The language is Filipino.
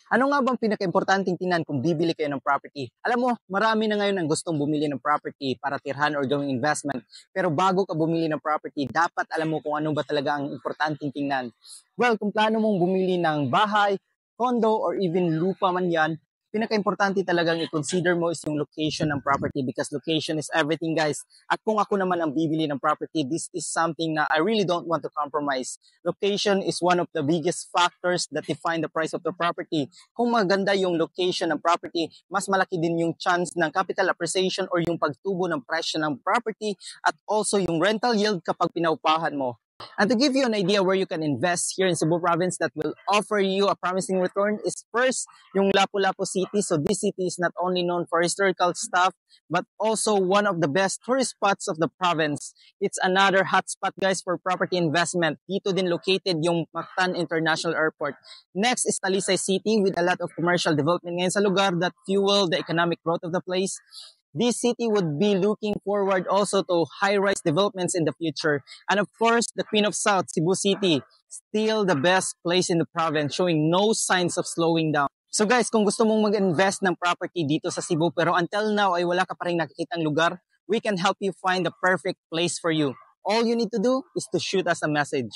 Ano nga bang pinaka-importanting tingnan kung bibili kayo ng property? Alam mo, marami na ngayon ang gustong bumili ng property para tirhan or gawing investment. Pero bago ka bumili ng property, dapat alam mo kung ano ba talaga ang importanteng tingnan. Well, kung plano mong bumili ng bahay, condo, or even lupa man yan, pinaka-importante talagang i-consider mo is yung location ng property because location is everything, guys. At kung ako naman ang bibili ng property, this is something na I really don't want to compromise. Location is one of the biggest factors that define the price of the property. Kung maganda yung location ng property, mas malaki din yung chance ng capital appreciation or yung pagtubo ng presyo ng property at also yung rental yield kapag pinaupahan mo. And to give you an idea where you can invest here in Cebu province that will offer you a promising return is first yung Lapu-Lapu City. So this city is not only known for historical stuff but also one of the best tourist spots of the province. It's another hotspot, guys, for property investment. Dito din located yung Mactan International Airport. Next is Talisay City with a lot of commercial development ngayon sa lugar that fuel the economic growth of the place. This city would be looking forward also to high-rise developments in the future. And of course, the Queen of South, Cebu City, still the best place in the province, showing no signs of slowing down. So guys, kung gusto mong mag-invest ng property dito sa Cebu, pero until now ay wala ka pa rin nakikitang lugar, we can help you find the perfect place for you. All you need to do is to shoot us a message.